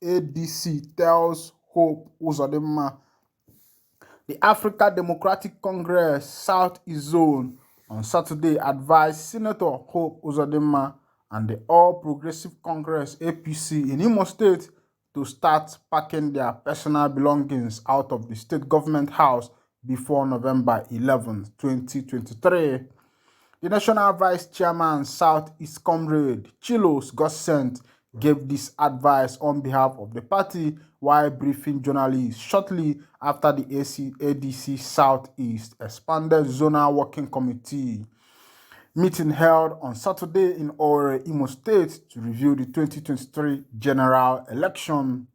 ADC tells Hope Uzodimma. The African Democratic Congress Southeast Zone on Saturday advised Senator Hope Uzodimma and the All Progressive Congress APC in Imo State to start packing their personal belongings out of the state government house before November 11, 2023. The National Vice Chairman, Southeast Comrade Chilos Gossent, gave this advice on behalf of the party while briefing journalists shortly after the ADC Southeast Expanded Zonal Working Committee meeting held on Saturday in Owerri, Imo State to review the 2023 general election.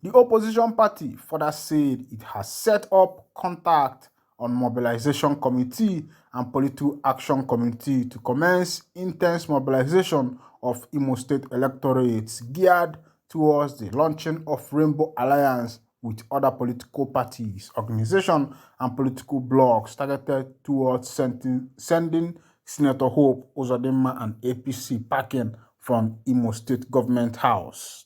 The opposition party further said it has set up contact on mobilization committee and political action committee to commence intense mobilization of Imo State electorates geared towards the launching of Rainbow Alliance with other political parties, organizations, and political blocs targeted towards sending Senator Hope Uzodimma and APC packing from Imo State Government House.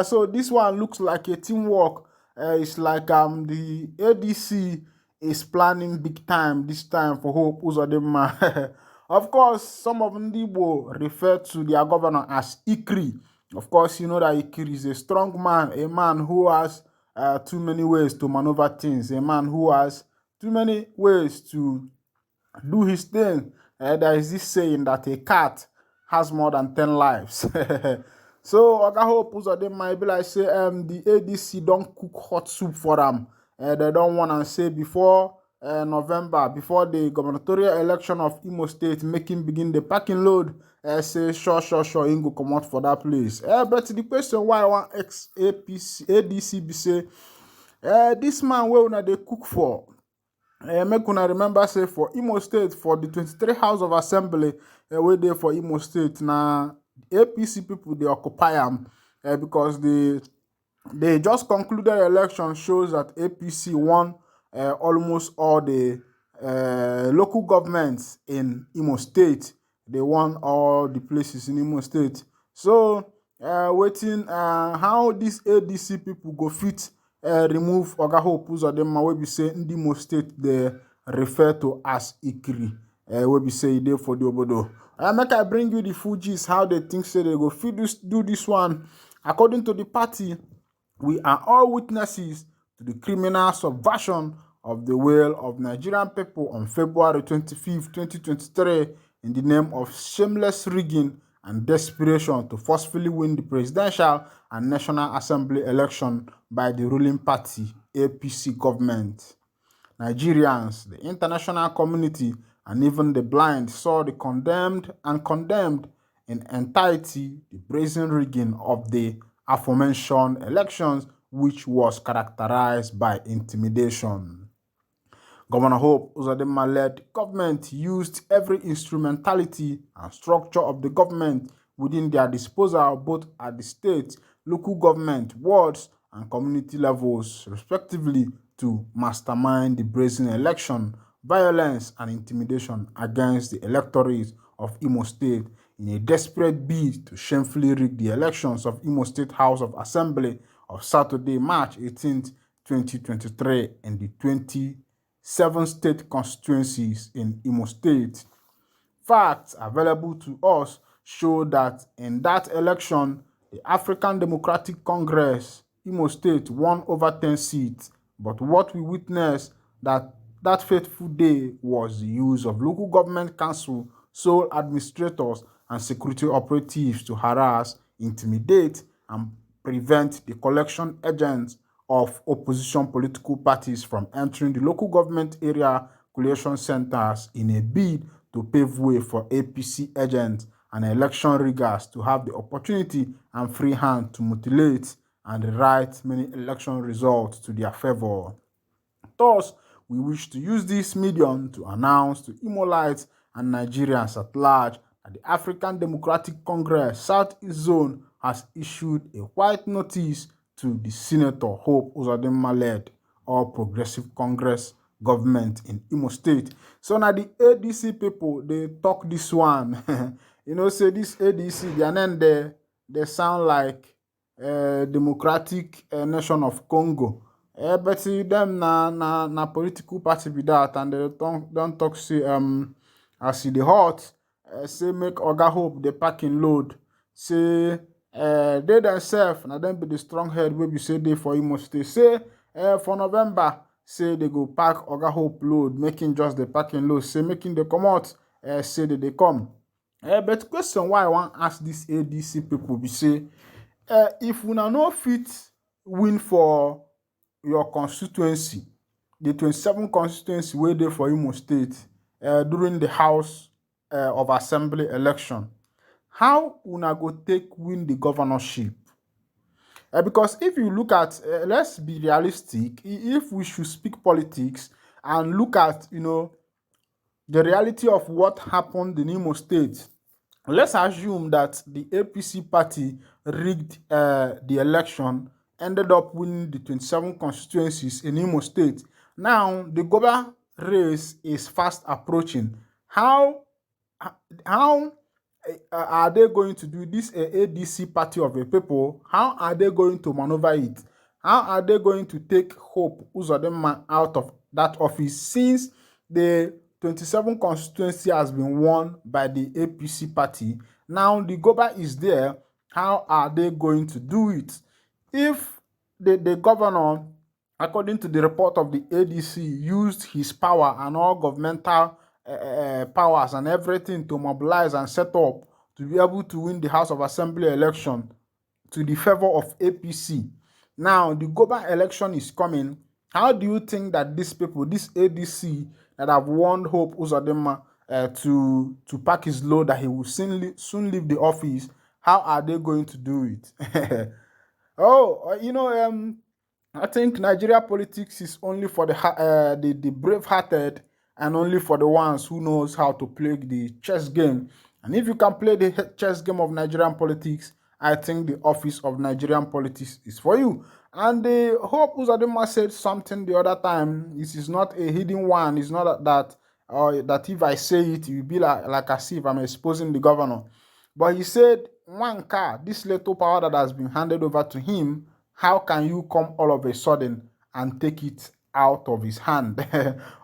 So this one looks like a teamwork. It's like the ADC is planning big time this time for Hope Uzodimma. Of course, some of Ndibo refer to their governor as Ikri. Of course, you know that Ikri is a strong man, a man who has too many ways to maneuver things, a man who has too many ways to do his thing. There is this saying that a cat has more than 10 lives. So Oga Hope Uzodimma be like say the ADC don't cook hot soup for them. They don't want to say before November, before the gubernatorial election of Imo State, making begin the packing load. Say sure, Ingo come out for that place. But the question why one ex ADC be say this man where una they cook for? Make una remember say for Imo State, for the 23 House of Assembly wey dey for Imo State, na APC people they occupy them because they just concluded election shows that APC won almost all the local governments in Imo State. They won all the places in Imo State. So waiting how these ADC people go fit remove Oga Hope Uzodimma wey be say in Imo State they refer to as Ikri, wey be say dey for the obodo. Make I bring you the full gist how they think say they go fit do this one. According to the party, we are all witnesses to the criminal subversion of the will of Nigerian people on February 25, 2023 in the name of shameless rigging and desperation to forcefully win the presidential and National Assembly election by the ruling party, APC government. Nigerians, the international community, and even the blind saw the condemned in entirety the brazen rigging of the aforementioned elections, which was characterized by intimidation. Governor Hope Uzodimma-led government used every instrumentality and structure of the government within their disposal, both at the state, local government, wards, and community levels, respectively, to mastermind the brazen election, violence, and intimidation against the electorate of Imo State in a desperate bid to shamefully rig the elections of Imo State House of Assembly of Saturday, March 18, 2023, in the 27 state constituencies in Imo State. Facts available to us show that in that election, the African Democratic Congress, Imo State, won over 10 seats. But what we witnessed that fateful day was the use of local government council, sole administrators, and security operatives to harass, intimidate, and prevent the collection agents of opposition political parties from entering the local government area collation centers in a bid to pave way for APC agents and election riggers to have the opportunity and free hand to mutilate and rewrite many election results to their favor. Thus, we wish to use this medium to announce to Imolites and Nigerians at large that the African Democratic Congress Southeast Zone has issued a white notice to the Senator Hope Uzodimma-led All Progressive Congress government in Imo State. So now the ADC people, they talk this one. You know, say this ADC, their name they sound like Democratic Nation of Congo. But them na political party be that, and they don't talk say as e dey hot, say make Oga Hope the parking load, say they themselves na them be the strong head wey be say dey for Imo State, say for November, say they go pack Oga Hope load, making just the parking load, say making the comot, say that they come. But question why I wan ask dis ADC people be say, if una no fit win for your constituency, the 27 constituency wey dey for Imo State, during the House of Assembly election, how una go take win the governorship? Because if you look at, let's be realistic, if we should speak politics and look at, the reality of what happened in Imo State, let's assume that the APC party rigged the election, ended up winning the 27 constituencies in Imo State. Now, the governor race is fast approaching. How are they going to do this ADC party of the people? How are they going to maneuver it? How are they going to take Hope Uzodimma out of that office since the 27 constituency has been won by the APC party? Now the governor is there. How are they going to do it? If the governor, according to the report of the ADC, used his power and all governmental powers and everything to mobilize and set up to be able to win the House of Assembly election to the favor of APC. Now, the governor election is coming. How do you think that these people, this ADC that have won Hope Uzodimma to pack his load, that he will soon leave the office, how are they going to do it? I think Nigeria politics is only for the brave-hearted and only for the ones who knows how to play the chess game. And if you can play the chess game of Nigerian politics, I think the office of Nigerian politics is for you. And the Hope Uzodimma said something the other time. This is not a hidden one. It's not that if I say it, it will be like as if I'm exposing the governor. But he said, Wanka, this little power that has been handed over to him, how can you come all of a sudden and take it out of his hand?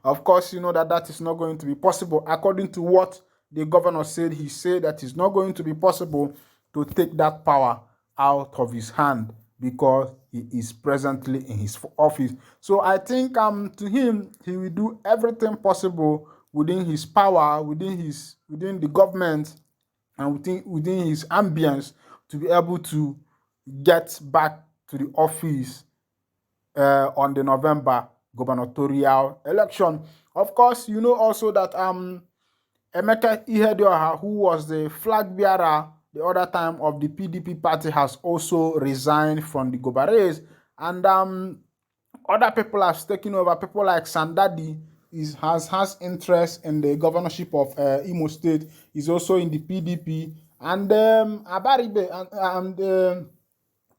Of course, you know that is not going to be possible. According to what the governor said, he said that it's not going to be possible to take that power out of his hand because he is presently in his office. So I think to him, he will do everything possible within his power, within the government, and within his ambience to be able to get back to the office on the November gubernatorial election. Of course, you know also that Emeka Ihedioha, who was the flag bearer the other time of the PDP party, has also resigned from the Goba race, and other people have taken over. People like Sandadi has interest in the governorship of Imo State. He's also in the PDP, and Abaribe and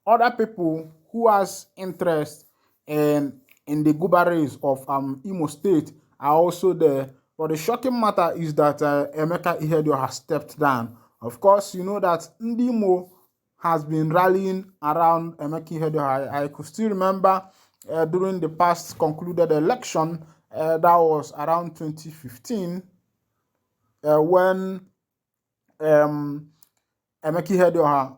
other people who has interest in the Guba race of Imo State are also there. But the shocking matter is that Emeka Ihedioha has stepped down. Of course, you know that Ndimo has been rallying around Emeka Ihedioha. I could still remember during the past concluded election, that was around 2015, when Emeka Ihedioha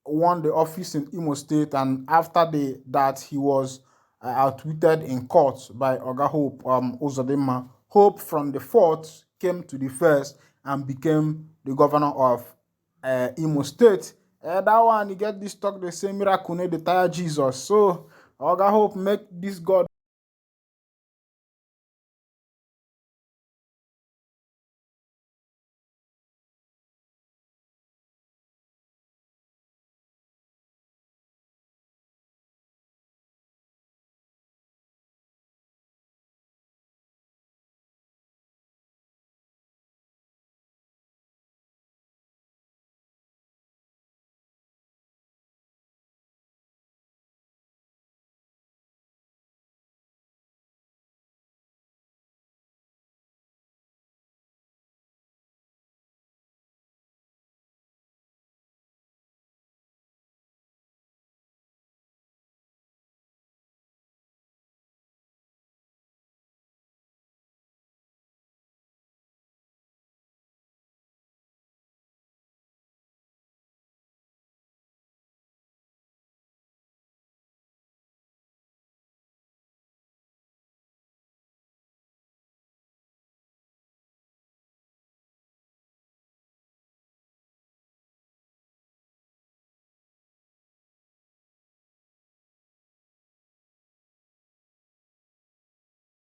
won the office in Imo State, and after that he was outwitted in court by Oga Hope Uzodimma. Hope from the fourth came to the first and became the governor of Imo State. That one, you get this talk, the same miracle, the tire Jesus. So Oga Hope make this God